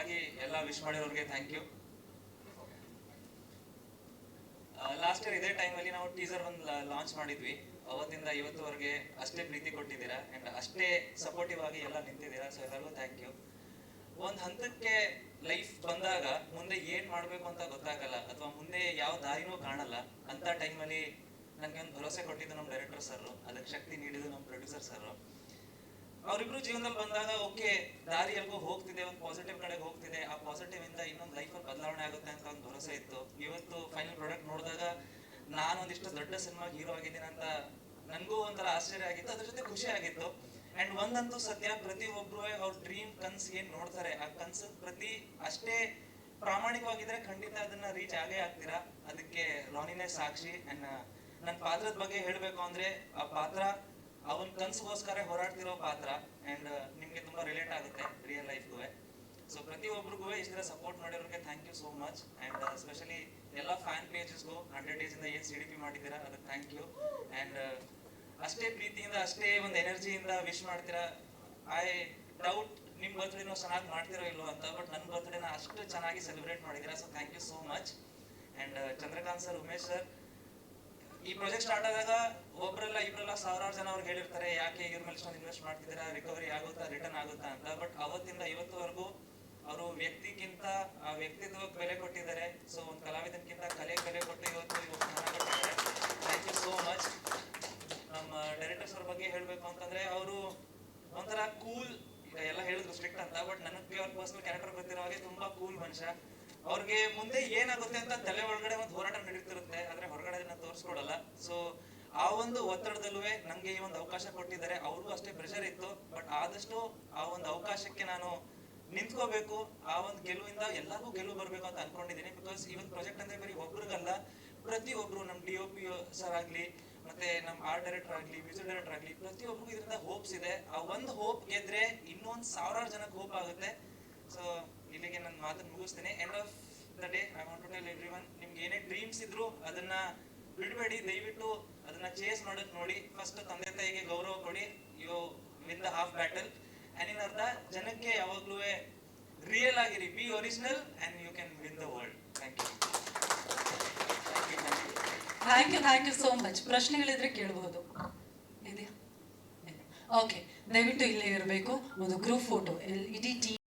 ಆಗಿ ಎಲ್ಲ ವಿಶ್ ಮಾಡಿರೋರಿಗೆ ಥ್ಯಾಂಕ್ ಯು. ಲಾಸ್ಟ್ ಇಯರ್ ಇದೇ ಟೈಮಲ್ಲಿ ನಾವು ಟೀಸರ್ ಒಂದು ಲಾಂಚ್ ಮಾಡಿದ್ವಿ. ಅವತ್ತಿಂದ ಇವತ್ತುವರೆಗೆ ಅಷ್ಟೇ ಪ್ರೀತಿ ಕೊಟ್ಟಿದ್ದೀರಾ ಅಂಡ್ ಅಷ್ಟೇ ಸಪೋರ್ಟಿವ್ ಆಗಿ ಎಲ್ಲ ನಿಂತಿದ್ದೀರಾ. ಸೊ ಎಲ್ಲರಿಗೂ ಥ್ಯಾಂಕ್ ಯು. ಒಂದು ಹಂತಕ್ಕೆ ಲೈಫ್ ಬಂದಾಗ ಮುಂದೆ ಏನ್ ಮಾಡ್ಬೇಕು ಅಂತ ಗೊತ್ತಾಗಲ್ಲ, ಅಥವಾ ಮುಂದೆ ಯಾವ ದಾರಿನೂ ಕಾಣಲ್ಲ. ಅಂತ ಟೈಮಲ್ಲಿ ನನಗೆ ಒಂದು ಭರವಸೆ ಕೊಟ್ಟಿದ್ದು ನಮ್ಮ ಡೈರೆಕ್ಟರ್ ಸರ್, ಅದಕ್ಕೆ ಶಕ್ತಿ ನೀಡಿದ್ದು ನಮ್ಮ ಪ್ರೊಡ್ಯೂಸರ್ ಸರ್. ಅವರಿಬ್ರು ಜೀವನದಲ್ಲಿ ಬಂದಾಗ ಓಕೆ ದಾರಿ ಎಲ್ಗೋ ಹೋಗ್ತಿದೆ, ಒಂದು ಪಾಸಿಟಿವ್ ಕಡೆಗೆ ಹೋಗ್ತಿದೆ, ಆ ಪಾಸಿಟಿವ್ ಇಂದ ಇನ್ನೊಂದು ಲೈಫಲ್ಲಿ ಬದಲಾವಣೆ ಆಗುತ್ತೆ ಅಂತ ಒಂದು ಭರವಸೆ ಇತ್ತು. ಇವತ್ತು ಫೈನಲ್ ಪ್ರಾಡಕ್ಟ್ ನೋಡಿದಾಗ ನಾನು ಒಂದಿಷ್ಟು ದೊಡ್ಡ ಸಿನಿಮಾಗೆ ಹೀರೋ ಆಗಿದ್ದೀನಿ ಅಂತ ನನಗೂ ಒಂಥರ ಆಶ್ಚರ್ಯ ಆಗಿತ್ತು, ಅದ್ರ ಜೊತೆ ಖುಷಿ ಆಗಿತ್ತು. ಅಂಡ್ ಒಂದಂತೂ ಸತ್ಯ, ಪ್ರತಿಯೊಬ್ರು ಅವ್ರ ಡ್ರೀಮ್ ಕನ್ಸ್ ಏನ್ ನೋಡ್ತಾರೆ ಆ ಕನ್ಸು ಪ್ರತಿ ಅಷ್ಟೇ ಪ್ರಾಮಾಣಿಕವಾಗಿದ್ರೆ ಖಂಡಿತ ಅದನ್ನ ರೀಚ್ ಆಗೇ ಆಗ್ತೀರಾ. ಅದಕ್ಕೆ ರಾನಿನೇ ಸಾಕ್ಷಿ. ಅಂಡ್ ನನ್ನ ಪಾತ್ರದ ಬಗ್ಗೆ ಹೇಳ್ಬೇಕು ಅಂದ್ರೆ ಆ ಪಾತ್ರ ಅವನ್ ಕನ್ಸ್ಗೋಸ್ಕರ ಹೋರಾಡ್ತಿರೋ ಪಾತ್ರ. ಅಂಡ್ ನಿಮ್ಗೆ ತುಂಬಾ ರಿಲೇಟ್ ಆಗುತ್ತೆ ರಿಯಲ್ ಲೈಫ್ಗೂ. ಸೊ ಪ್ರತಿಯೊಬ್ಬರಿಗೂ ಇಷ್ಟರ ಸಪೋರ್ಟ್ ಮಾಡಿರೋರಿಗೆ thank you so much. And specially ಎಲ್ಲ ಫ್ಯಾನ್ ಪೇಜಸ್ಗೂ 100 days ಇಂದ ಏನ್ CDP ಮಾಡಿದ್ದೀರಾ ಅದಕ್ಕೆ ಥ್ಯಾಂಕ್ ಯು. ಅಂಡ್ ಅಷ್ಟೇ ಪ್ರೀತಿಯಿಂದ ಅಷ್ಟೇ ಒಂದು ಎನರ್ಜಿಯಿಂದ ವಿಶ್ ಮಾಡ್ತೀರಾ. ಐ ಡೌಟ್ ನಿಮ್ ಬರ್ತ್ಡೇನೂ ಚೆನ್ನಾಗಿ ಮಾಡ್ತಿರೋ ಇಲ್ವೋ ಅಂತ, ಬಟ್ ನನ್ನ ಬರ್ತ್ಡೇನ ಅಷ್ಟು ಚೆನ್ನಾಗಿ ಸೆಲೆಬ್ರೇಟ್ ಮಾಡಿದ್ದೀರಾ. So thank you so much. And Chandrakant sir, Umesh sir, ಈ ಪ್ರಾಜೆಕ್ಟ್ ಸ್ಟಾರ್ಟ್ ಆದಾಗ ಒಬ್ರಲ್ಲ ಇಬ್ರಲ್ಲ ಸಾವಿರಾರು ಜನ ಅವ್ರಿಗೆ ಹೇಳಿರ್ತಾರೆ ಯಾಕೆ ಇವ್ರ ಮೇಲೆ ಇಷ್ಟೊಂದು ಇನ್ವೆಸ್ಟ್ ಮಾಡ್ತಿದ್ದೀರಾ, ರಿಕವರಿ ಆಗುತ್ತಾ, ರಿಟರ್ನ್ ಆಗುತ್ತಾ ಅಂತ. ಬಟ್ ಅವತ್ತಿಂದ ಇವತ್ತುವರೆಗೂ ಅವರು ವ್ಯಕ್ತಿಗಿಂತ ಆ ವ್ಯಕ್ತಿತ್ವಕ್ಕೆ ಬೆಲೆ ಕೊಟ್ಟಿದ್ದಾರೆ. ಸೊ ಒಂದು ಕಲಾವಿದನ್ಕಿಂತ ಕಲೆಗೆ ಬೆಲೆ ಕೊಟ್ಟು ಇವತ್ತು ಕೊಟ್ಟಿದ್ದಾರೆ. Thank you so much. ನಮ್ಮ ಡೈರೆಕ್ಟರ್ಸ್ ಅವ್ರ ಬಗ್ಗೆ ಹೇಳ್ಬೇಕು ಅಂತಂದ್ರೆ ಅವರು ಒಂಥರ ಕೂಲ್, ಈಗ ಎಲ್ಲ ಹೇಳಿದ್ರು ಸ್ಟ್ರಿಕ್ಟ್ ಅಂತ, ಬಟ್ ನನಗೆ ಪ್ಯೂರ್ ಪರ್ಸನಲ್ ಕ್ಯಾರೆಕ್ಟರ್ ಗೊತ್ತಿರೋ ಹಾಗೆ ತುಂಬಾ ಕೂಲ್ ಮನುಷ್ಯ. ಅವ್ರಿಗೆ ಮುಂದೆ ಏನಾಗುತ್ತೆ ಅಂತ ತಲೆ ಒಳಗಡೆ ಒಂದು ಹೋರಾಟ ನಡೀತಿರುತ್ತೆ, ಆದ್ರೆ ಹೊರಗಡೆ ಅದನ್ನ ತೋರಿಸ್ಕೊಡಲ್ಲ. ಸೊ ಆ ಒಂದು ಒತ್ತಡದಲ್ಲೂ ನಂಗೆ ಈ ಒಂದು ಅವಕಾಶ ಕೊಟ್ಟಿದ್ದಾರೆ. ಅವ್ರಿಗೂ ಅಷ್ಟೇ ಪ್ರೆಷರ್ ಇತ್ತು, ಬಟ್ ಆದಷ್ಟು ಆ ಒಂದು ಅವಕಾಶಕ್ಕೆ ನಾನು ನಿಂತ್ಕೋಬೇಕು. ಆ ಒಂದು ಗೆಲುವಿಂದ ಎಲ್ಲರಿಗೂ ಗೆಲುವು ಬರ್ಬೇಕು ಅಂತ ಅನ್ಕೊಂಡಿದ್ದೀನಿ. ಬಿಕಾಸ್ ಈ ಒಂದು ಪ್ರಾಜೆಕ್ಟ್ ಅಂದ್ರೆ ಬರೀ ಒಬ್ರಿಗಲ್ಲ, ಪ್ರತಿಯೊಬ್ರು ನಮ್ಮ DOP ಸರ್ ಆಗ್ಲಿ, ಮತ್ತೆ ನಮ್ಮ ಆರ್ಟ್ ಡೈರೆಕ್ಟರ್ ಆಗ್ಲಿ, ಮ್ಯೂಸಿಕ್ ಡೈರೆಕ್ಟರ್ ಆಗ್ಲಿ, ಪ್ರತಿಯೊಬ್ಬರಿಗೂ ಇದರಿಂದ ಹೋಪ್ಸ್ ಇದೆ. ಆ ಒಂದು ಹೋಪ್ ಗೆದ್ರೆ ಇನ್ನೊಂದು ಸಾವಿರಾರು ಜನಕ್ಕೆ ಹೋಪ್ ಆಗುತ್ತೆ. ಸೊ ಇಲ್ಲಿಗೆ ನನ್ನ ಮಾತನ್ನು ಮುಗಿಸ್ತೀನಿ. End of the day I want to tell everyone, ನಿಮ್ಗೆ ಏನೇ ಡ್ರೀಮ್ಸ್ ಇದ್ರು ಅದನ್ನ ಬಿಡಬೇಡಿ, ದಯವಿಟ್ಟು ಅದನ್ನ ಚೇಸ್ ಮಾಡೋದು ನೋಡಿ. ಫಸ್ಟ್ ತಂದೆ ತಾಯಿಗೆ ಗೌರವ ಕೊಡಿ, you win the half battle. And in ಅರ್ಧ ಜನಕ್ಕೆ ಯಾವಾಗ್ಲೂ ರಿಯಲ್ ಆಗಿರಿ, be original and you can win the world. Thank you. Thank you so much. ಪ್ರಶ್ನೆಗಳಿದ್ರೆ ಕೇಳಬಹುದು. ಇದೆಯಾ? ಓಕೆ, ದಯವಿಟ್ಟು ಇಲ್ಲೇ ಇರಬೇಕು. ಒಂದು ಗ್ರೂಪ್ ಫೋಟೋ ಇಡೀ ಟೀಮ್